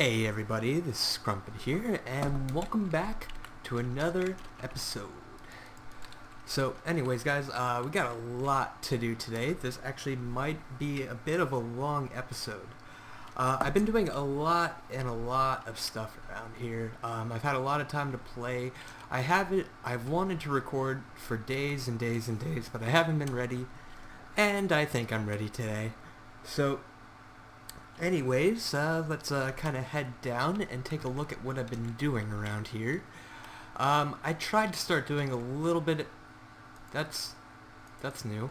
Hey everybody, this is Crump3txxix here, and welcome back to another episode. So anyways guys, we got a lot to do today. This actually might be a bit of a long episode. I've been doing a lot of stuff around here. I've had a lot of time to play. I've wanted to record for days and days and days, but I haven't been ready, and I think I'm ready today. So anyways, let's kind of head down and take a look at what I've been doing around here. I tried to start doing a little bit. That's new.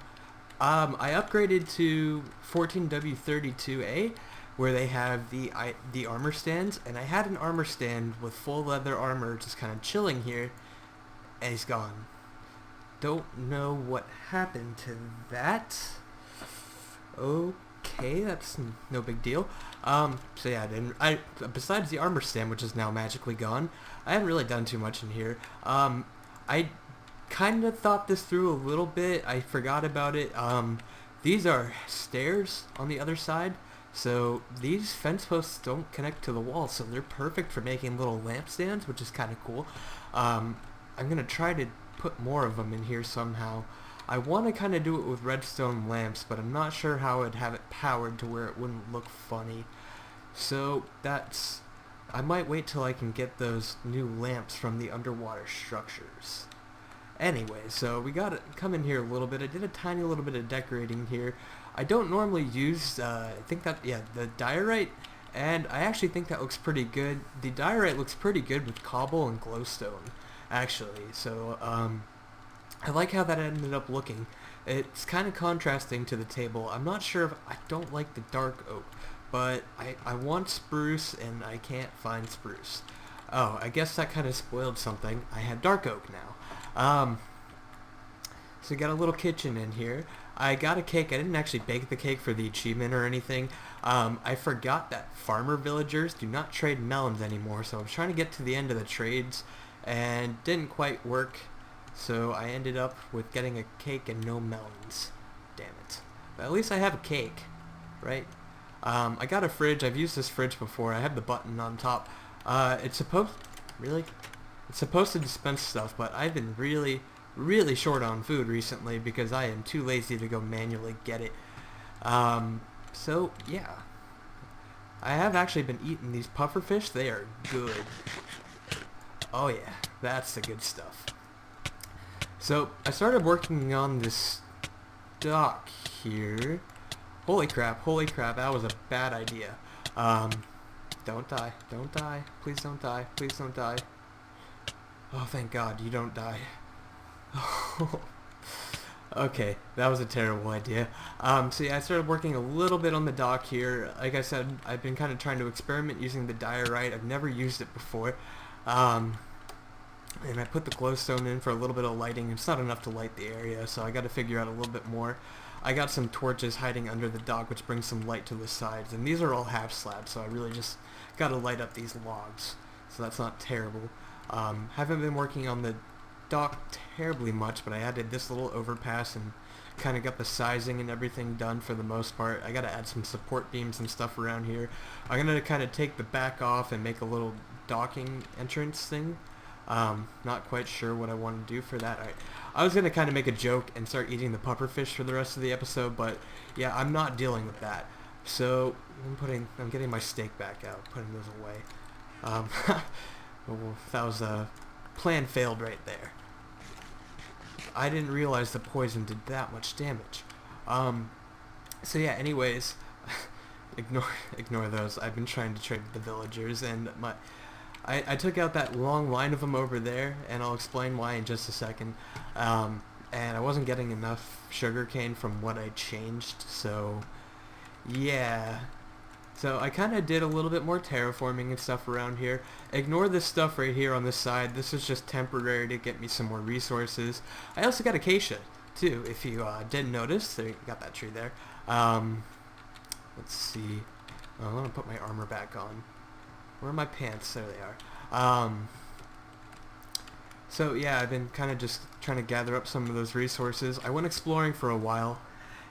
I upgraded to 14W32A, where they have the armor stands, and I had an armor stand with full leather armor just kind of chilling here, and he's gone. Don't know what happened to that. Okay, that's no big deal. So yeah, besides the armor stand, which is now magically gone, I haven't really done too much in here. I kind of thought this through a little bit. I forgot about it. These are stairs on the other side, so these fence posts don't connect to the wall, so they're perfect for making little lamp stands, which is kind of cool. I'm gonna try to put more of them in here somehow. I want to kind of do it with redstone lamps, but I'm not sure how I'd have it powered to where it wouldn't look funny. So I might wait till I can get those new lamps from the underwater structures. Anyway, so we got to come in here a little bit. I did a tiny little bit of decorating here. I don't normally use, the diorite, and I actually think that looks pretty good. The diorite looks pretty good with cobble and glowstone, actually. So, I like how that ended up looking. It's kind of contrasting to the table. I'm not sure if I don't like the dark oak, but I want spruce and I can't find spruce. Oh, I guess that kind of spoiled something. I had dark oak now. So we got a little kitchen in here. I got a cake. I didn't actually bake the cake for the achievement or anything. I forgot that farmer villagers do not trade melons anymore, so I was trying to get to the end of the trades and didn't quite work. So I ended up with getting a cake and no melons. Damn it. But at least I have a cake, right? I got a fridge. I've used this fridge before. I have the button on top. It's supposed to dispense stuff, but I've been really short on food recently because I am too lazy to go manually get it. So yeah. I have actually been eating these pufferfish. They are good. Oh yeah, that's the good stuff. So, I started working on this dock here. Holy crap, that was a bad idea. Don't die, please don't die, please don't die. Oh, thank God, you don't die. Okay, that was a terrible idea. So yeah, I started working a little bit on the dock here. Like I said, I've been kind of trying to experiment using the diorite. I've never used it before. And I put the glowstone in for a little bit of lighting. It's not enough to light the area, so I got to figure out a little bit more. I got some torches hiding under the dock, which brings some light to the sides. And these are all half slabs, so I really just got to light up these logs. So that's not terrible. Haven't been working on the dock terribly much, but I added this little overpass and kind of got the sizing and everything done for the most part. I got to add some support beams and stuff around here. I'm going to kind of take the back off and make a little docking entrance thing. Not quite sure what I want to do for that. I was going to kind of make a joke and start eating the pufferfish for the rest of the episode, but yeah, I'm not dealing with that. So I'm getting my steak back out, putting those away. That was a plan failed right there. I didn't realize the poison did that much damage. So yeah, anyways, ignore those. I've been trying to trade with the villagers, and I took out that long line of them over there, and I'll explain why in just a second. And I wasn't getting enough sugarcane from what I changed, so yeah. So I kind of did a little bit more terraforming and stuff around here. Ignore this stuff right here on this side. This is just temporary to get me some more resources. I also got acacia, too, if you didn't notice. There, you got that tree there. Let's see. I'm going to put my armor back on. Where are my pants? There they are. So yeah, I've been kind of just trying to gather up some of those resources. I went exploring for a while,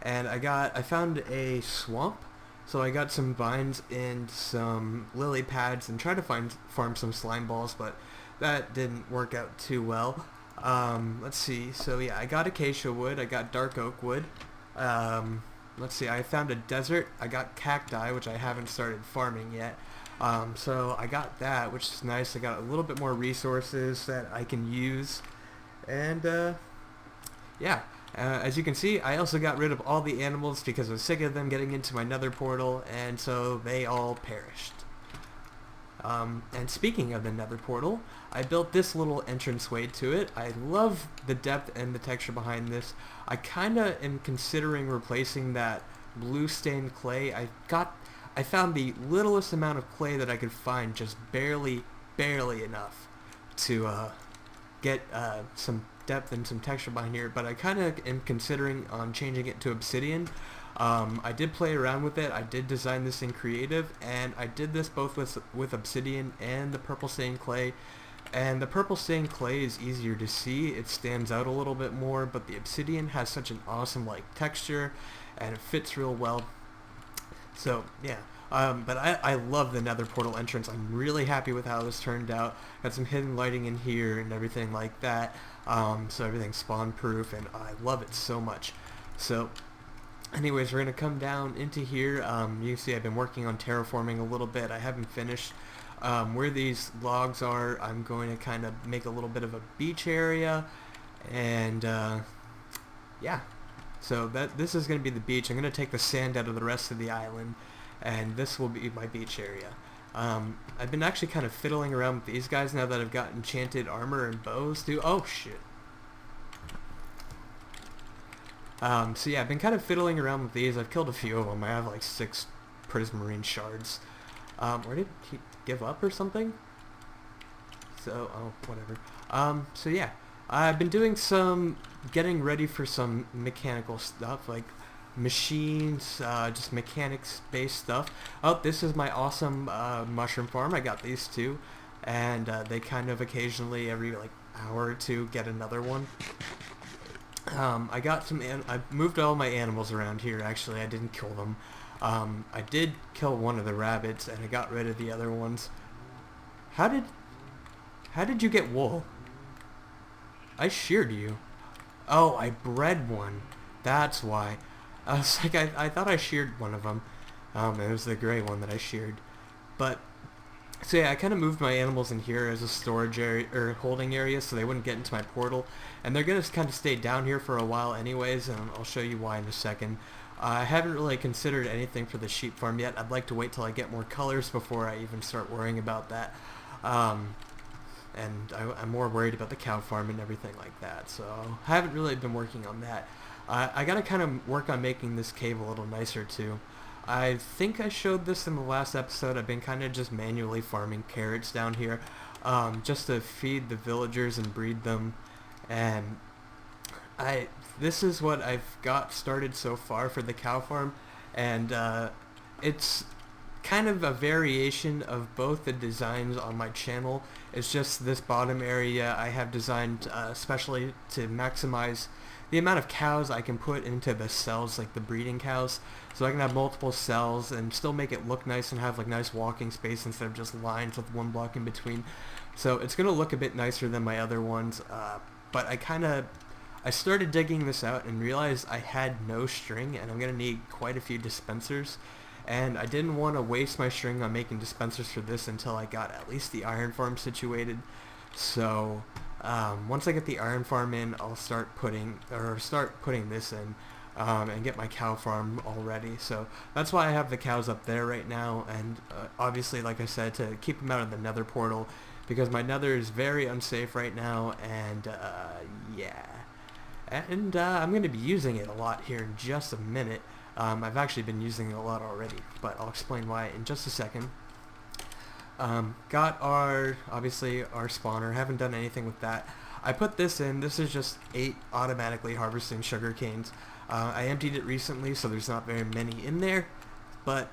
and I found a swamp So I got some vines and some lily pads and tried to farm some slime balls, but that didn't work out too well. Let's see. So yeah, I got acacia wood. I got dark oak wood. Let's see. I found a desert. I got cacti, which I haven't started farming yet. So I got that, which is nice. I got a little bit more resources that I can use. And yeah, as you can see, I also got rid of all the animals because I was sick of them getting into my nether portal, and so they all perished. And speaking of the nether portal, I built this little entranceway to it. I love the depth and the texture behind this. I kinda am considering replacing that blue stained clay. I found the littlest amount of clay that I could find, just barely enough to get some depth and some texture behind here, but I kinda am considering on changing it to obsidian. I did play around with it. I did design this in creative, and I did this both with obsidian and the purple stained clay. And the purple stained clay is easier to see. It stands out a little bit more, but the obsidian has such an awesome texture, and it fits real well. So yeah, but I love the nether portal entrance. I'm really happy with how this turned out. Got some hidden lighting in here and everything like that. So everything's spawn proof, and I love it so much. So anyways, we're going to come down into here. You can see I've been working on terraforming a little bit. I haven't finished. Where these logs are, I'm going to kind of make a little bit of a beach area. And yeah, so this is going to be the beach. I'm going to take the sand out of the rest of the island, and this will be my beach area. I've been actually kind of fiddling around with these guys now that I've got enchanted armor and bows too. Oh shit. So yeah, I've been kind of fiddling around with these. I've killed a few of them. I have like 6 prismarine shards. Or did he give up or something? So, oh, whatever. So yeah, I've been doing getting ready for some mechanical stuff, like machines, just mechanics-based stuff. Oh, this is my awesome mushroom farm. I got these two, and they kind of occasionally, every hour or two, get another one. I got I moved all my animals around here. Actually, I didn't kill them. I did kill one of the rabbits, and I got rid of the other ones. How did you get wool? I sheared you. Oh, I bred one. That's why. I was like, I thought I sheared one of them. It was the gray one that I sheared. But so yeah, I kind of moved my animals in here as a storage area or holding area, so they wouldn't get into my portal. And they're gonna kind of stay down here for a while, anyways. And I'll show you why in a second. I haven't really considered anything for the sheep farm yet. I'd like to wait till I get more colors before I even start worrying about that. And I'm more worried about the cow farm and everything like that. So I haven't really been working on that. I gotta kind of work on making this cave a little nicer too. I think I showed this in the last episode. I've been kind of just manually farming carrots down here, just to feed the villagers and breed them. And this is what I've got started so far for the cow farm, and it's kind of a variation of both the designs on my channel. It's just this bottom area I have designed especially to maximize the amount of cows I can put into the cells, like the breeding cows, so I can have multiple cells and still make it look nice and have nice walking space instead of just lines with one block in between. So it's gonna look a bit nicer than my other ones, but I started digging this out and realized I had no string, and I'm gonna need quite a few dispensers. And I didn't want to waste my string on making dispensers for this until I got at least the iron farm situated. So once I get the iron farm in, I'll start putting this in and get my cow farm all ready. So that's why I have the cows up there right now, and obviously, like I said, to keep them out of the nether portal, because my nether is very unsafe right now. And yeah, and I'm going to be using it a lot here in just a minute. I've actually been using it a lot already, but I'll explain why in just a second. Got obviously our spawner. Haven't done anything with that. I put this in. This is just 8 automatically harvesting sugar canes. I emptied it recently, so there's not very many in there, but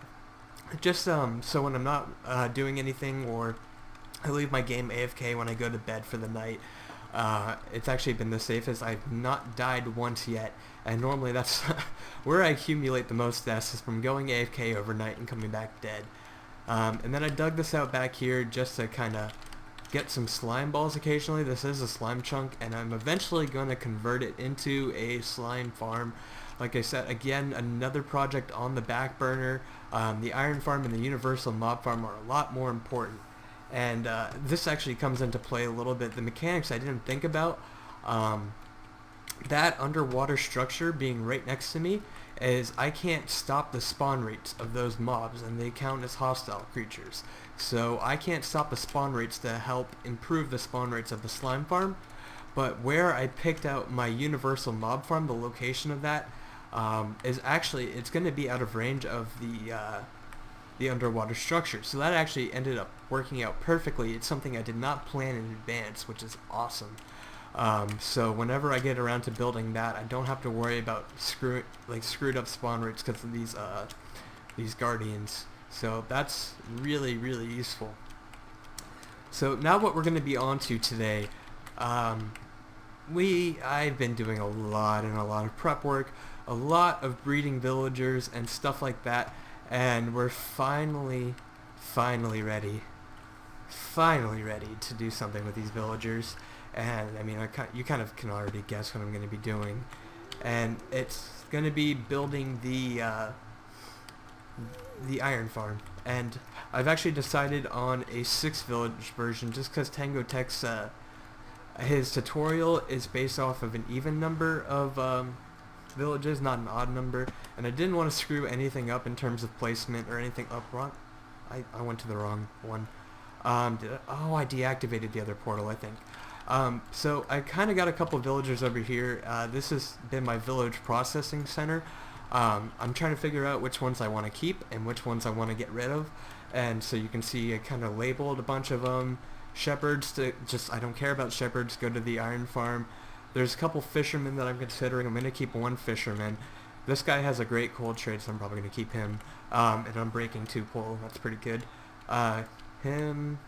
just so when I'm not doing anything, or I leave my game AFK when I go to bed for the night, It's actually been the safest. I've not died once yet, and normally that's where I accumulate the most deaths, is from going AFK overnight and coming back dead. And then I dug this out back here just to kind of get some slime balls occasionally. This is a slime chunk, and I'm eventually going to convert it into a slime farm. Like I said, again, another project on the back burner. The iron farm and the universal mob farm are a lot more important. And this actually comes into play a little bit. The mechanics I didn't think about. That underwater structure being right next to me is I can't stop the spawn rates of those mobs, and they count as hostile creatures. So I can't stop the spawn rates to help improve the spawn rates of the slime farm. But where I picked out my universal mob farm, the location of that, is actually, it's going to be out of range of the underwater structure. So that actually ended up working out perfectly. It's something I did not plan in advance, which is awesome. So whenever I get around to building that, I don't have to worry about screwed up spawn rates because of these guardians. So that's really, really useful. So now what we're going to be on to today, I've been doing a lot of prep work, a lot of breeding villagers and stuff like that, and we're finally ready to do something with these villagers. And I mean, you kind of can already guess what I'm going to be doing, and it's going to be building the iron farm. And I've actually decided on a 6 village version just because Tango Tech's his tutorial is based off of an even number of villages, not an odd number, and I didn't want to screw anything up in terms of placement or anything up wrong. I went to the wrong one. I deactivated the other portal, I think. So I kind of got a couple villagers over here. This has been my village processing center. I'm trying to figure out which ones I want to keep and which ones I want to get rid of. And so you can see I kind of labeled a bunch of them. Shepherds, I don't care about shepherds, go to the iron farm. There's a couple fishermen that I'm considering. I'm going to keep one fisherman. This guy has a great cold trade, so I'm probably going to keep him. And I'm breaking 2 pull. That's pretty good. Him.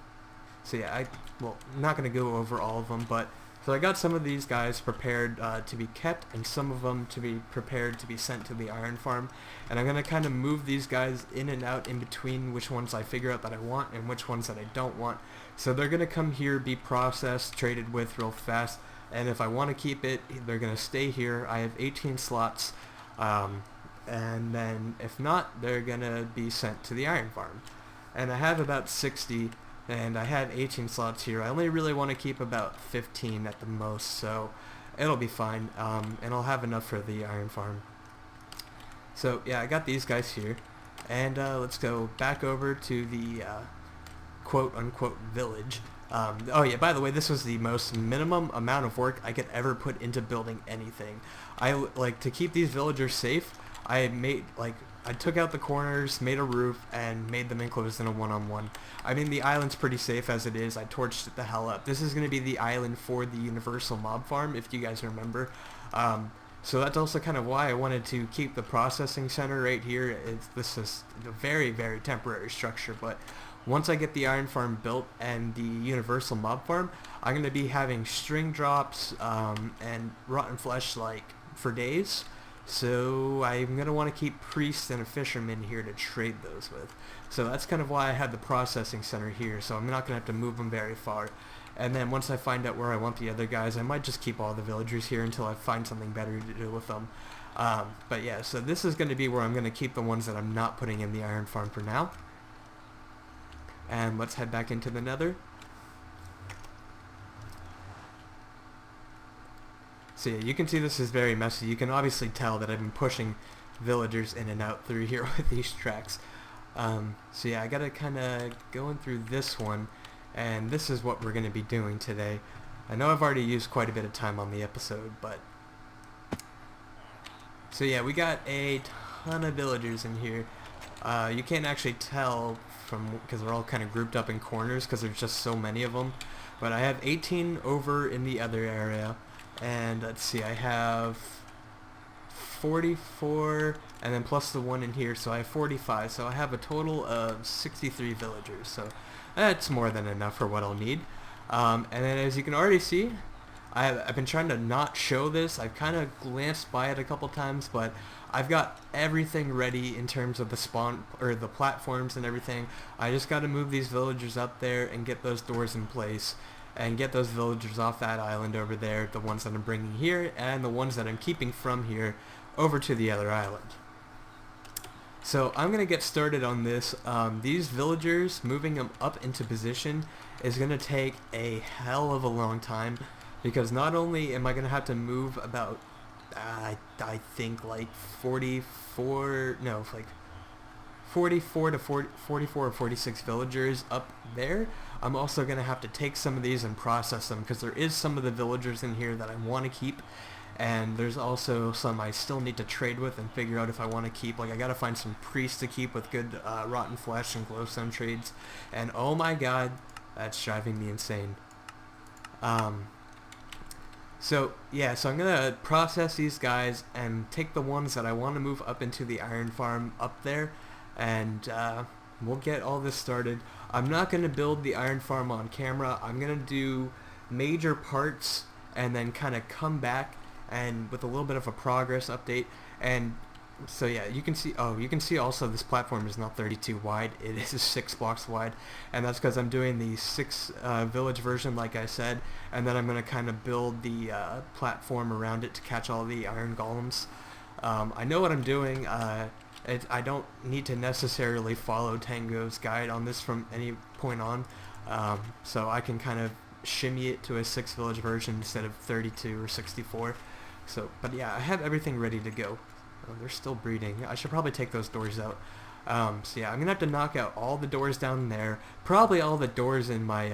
So yeah, I'm not going to go over all of them, but so I got some of these guys prepared to be kept, and some of them to be prepared to be sent to the iron farm. And I'm going to kind of move these guys in and out in between which ones I figure out that I want and which ones that I don't want. So they're going to come here, be processed, traded with real fast, and if I want to keep it, they're going to stay here. I have 18 slots, and then if not, they're going to be sent to the iron farm. And I have about 60, and I have 18 slots here. I only really want to keep about 15 at the most, so it'll be fine, and I'll have enough for the iron farm. So yeah, I got these guys here, and let's go back over to the quote-unquote village. Oh yeah, by the way, this was the most minimum amount of work I could ever put into building anything. To keep these villagers safe, I took out the corners, made a roof, and made them enclosed in a one-on-one. I mean, the island's pretty safe as it is. I torched it the hell up. This is going to be the island for the universal mob farm, if you guys remember. So that's also kind of why I wanted to keep the processing center right here. This is a very, very temporary structure, but once I get the iron farm built and the universal mob farm, I'm going to be having string drops and rotten flesh for days. So I'm going to want to keep priests and a fisherman here to trade those with. So that's kind of why I had the processing center here, so I'm not going to have to move them very far. And then once I find out where I want the other guys, I might just keep all the villagers here until I find something better to do with them. But yeah, so this is going to be where I'm going to keep the ones that I'm not putting in the iron farm for now. And let's head back into the nether. So yeah, you can see this is very messy. You can obviously tell that I've been pushing villagers in and out through here with these tracks. So yeah, I gotta kind of going through this one, and this is what we're going to be doing today. I know I've already used quite a bit of time on the episode, but so yeah, we got a ton of villagers in here. You can't actually tell because they're all kind of grouped up in corners because there's just so many of them. But I have 18 over in the other area, and let's see, I have 44, and then plus the one in here, so I have 45. So I have a total of 63 villagers. So that's more than enough for what I'll need. And then as you can already see, I've been trying to not show this. I've kind of glanced by it a couple times, but I've got everything ready in terms of the spawn or the platforms and everything. I just got to move these villagers up there and get those doors in place and get those villagers off that island over there, the ones that I'm bringing here and the ones that I'm keeping from here over to the other island. So I'm going to get started on this. These villagers, moving them up into position is going to take a hell of a long time, because not only am I going to have to move about, I think like 44 to 44 or 46 villagers up there, I'm also going to have to take some of these and process them, because there is some of the villagers in here that I want to keep, and there's also some I still need to trade with and figure out if I want to keep. Like, I gotta find some priests to keep with good rotten flesh and glowstone trades, and oh my god, that's driving me insane. So yeah, so I'm gonna process these guys and take the ones that I want to move up into the iron farm up there, and we'll get all this started. I'm not gonna build the iron farm on camera. I'm gonna do major parts and then kind of come back and with a little bit of a progress update. And so yeah, you can see also this platform is not 32 wide, it is 6 blocks wide, and that's because I'm doing the 6 village version like I said, and then I'm going to kind of build the platform around it to catch all the iron golems. I know what I'm doing. I don't need to necessarily follow Tango's guide on this from any point on, so I can kind of shimmy it to a 6 village version instead of 32 or 64. So, but yeah, I have everything ready to go. Oh, they're still breeding. I should probably take those doors out. So yeah, I'm gonna have to knock out all the doors down there, probably all the doors in my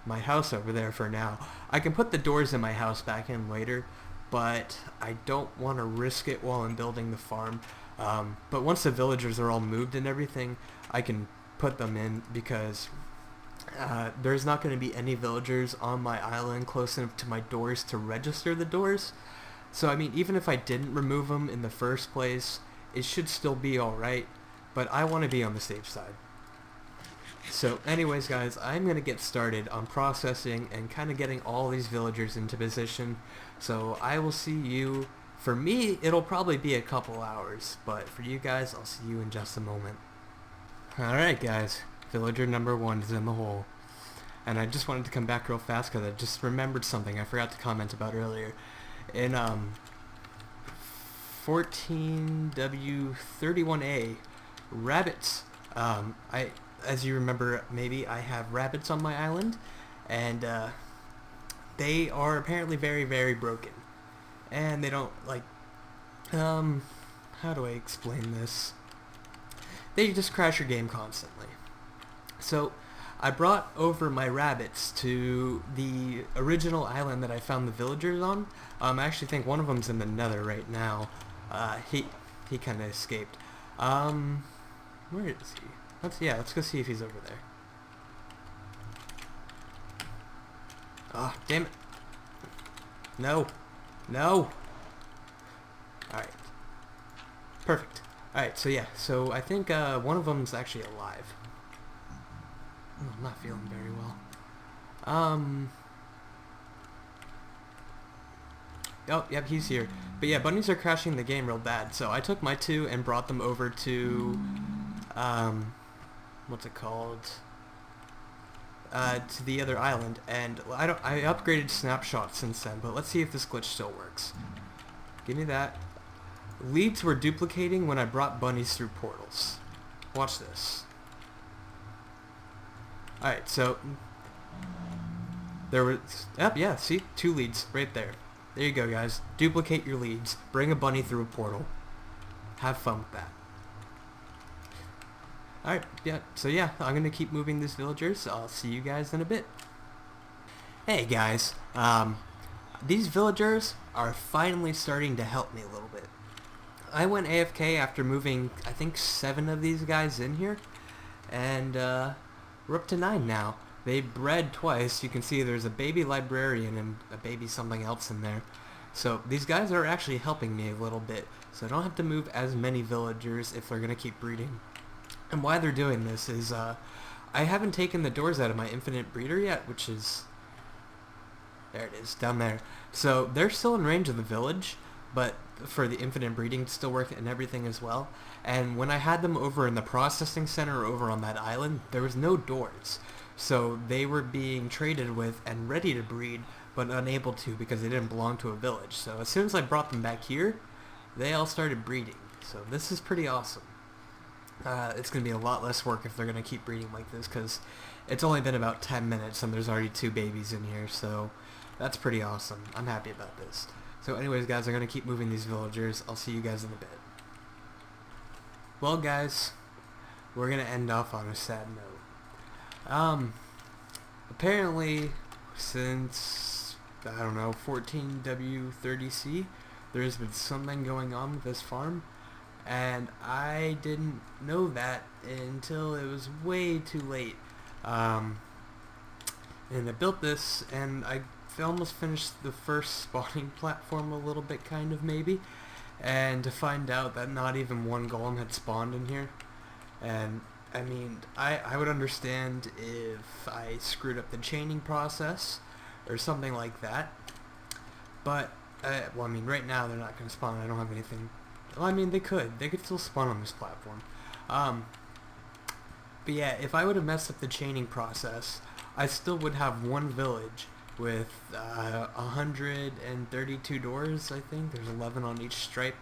my house over there for now. I can put the doors in my house back in later, but I don't want to risk it while I'm building the farm. But once the villagers are all moved and everything, I can put them in, because there's not going to be any villagers on my island close enough to my doors to register the doors. So I mean, even if I didn't remove them in the first place, it should still be alright, but I want to be on the safe side. So anyways guys, I'm going to get started on processing and kind of getting all these villagers into position. So I will see you, for me it'll probably be a couple hours, but for you guys I'll see you in just a moment. Alright guys, villager number 1 is in the hole. And I just wanted to come back real fast because I just remembered something I forgot to comment about earlier. In 14W31A, rabbits, as you remember maybe, I have rabbits on my island, and they are apparently very, very broken. And they don't, like, how do I explain this? They just crash your game constantly. So I brought over my rabbits to the original island that I found the villagers on. I actually think one of them's in the nether right now. He kind of escaped. Where is he? Let's go see if he's over there. Ah, oh, damn it. No. No. Alright. Perfect. Alright, so yeah. So I think one of them's actually alive. Oh, I'm not feeling very well. Oh, yep, he's here. But yeah, bunnies are crashing the game real bad, so I took my 2 and brought them over to, what's it called? To the other island, and I upgraded snapshot since then, but let's see if this glitch still works. Give me that. Leads were duplicating when I brought bunnies through portals. Watch this. Alright, so there was, yeah, see? 2 leads right there. There you go, guys. Duplicate your leads. Bring a bunny through a portal. Have fun with that. Alright, yeah, so yeah, I'm gonna keep moving these villagers. I'll see you guys in a bit. Hey guys, these villagers are finally starting to help me a little bit. I went AFK after moving, I think, 7 of these guys in here, and we're up to 9 now. They bred twice. You can see there's a baby librarian and a baby something else in there. So these guys are actually helping me a little bit, so I don't have to move as many villagers if they're going to keep breeding. And why they're doing this is I haven't taken the doors out of my infinite breeder yet, which is There it is, down there. So they're still in range of the village, but for the infinite breeding to still work and everything as well. And when I had them over in the processing center over on that island, there was no doors. So they were being traded with and ready to breed, but unable to because they didn't belong to a village. So as soon as I brought them back here, they all started breeding. So this is pretty awesome. It's going to be a lot less work if they're going to keep breeding like this, because it's only been about 10 minutes and there's already 2 babies in here, so that's pretty awesome. I'm happy about this. So anyways, guys, I'm going to keep moving these villagers. I'll see you guys in a bit. Well, guys, we're going to end off on a sad note. Apparently, since, I don't know, 14W30C, there's been something going on with this farm. And I didn't know that until it was way too late. And I built this, and I almost finished the first spawning platform a little bit, kind of, maybe. And to find out that not even one golem had spawned in here. And, I mean, I would understand if I screwed up the chaining process or something like that. But, well, I mean, right now they're not going to spawn. I don't have anything. Well, I mean, they could still spawn on this platform. But yeah, if I would have messed up the chaining process, I still would have one village with 132 doors, I think. There's 11 on each stripe,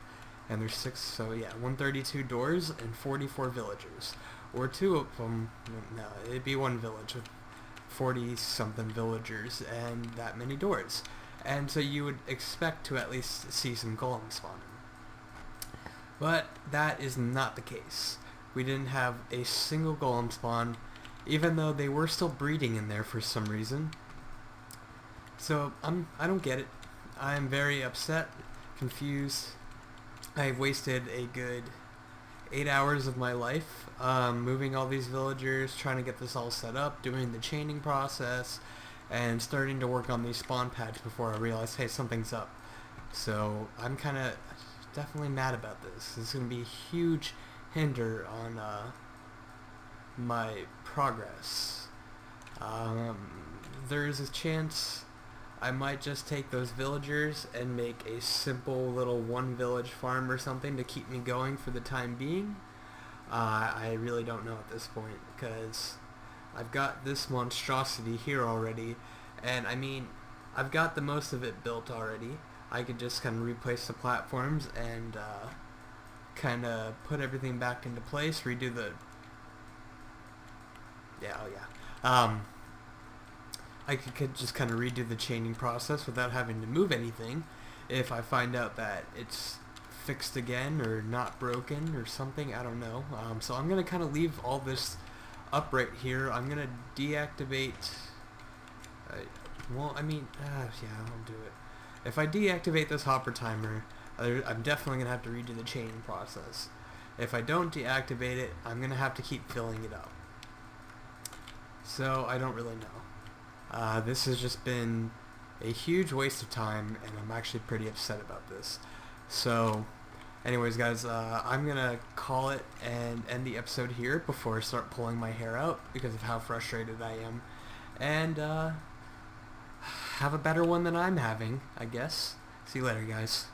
and there's 6, so yeah, 132 doors and 44 villagers. Or 2 of them, no, it'd be one village with 40-something villagers and that many doors. And so you would expect to at least see some golems spawning. But that is not the case. We didn't have a single golem spawn, even though they were still breeding in there for some reason. So I don't get it. I'm very upset, confused. I've wasted a good 8 hours of my life moving all these villagers, trying to get this all set up, doing the chaining process, and starting to work on these spawn pads before I realized, hey, something's up. So I'm kind of definitely mad about this. This is going to be a huge hinder on my progress. There's a chance I might just take those villagers and make a simple little 1 village farm or something to keep me going for the time being. I really don't know at this point, because I've got this monstrosity here already, and I mean, I've got the most of it built already. I could just kind of replace the platforms and kind of put everything back into place, redo the... Yeah, oh yeah. I could just kind of redo the chaining process without having to move anything if I find out that it's fixed again or not broken or something. I don't know. So I'm going to kind of leave all this up right here. I'm going to deactivate... well, I mean, yeah, I'll do it. If I deactivate this hopper timer, I'm definitely going to have to redo the chaining process. If I don't deactivate it, I'm going to have to keep filling it up. So I don't really know. This has just been a huge waste of time, and I'm actually pretty upset about this. So anyways, guys, I'm going to call it and end the episode here before I start pulling my hair out because of how frustrated I am. And have a better one than I'm having, I guess. See you later, guys.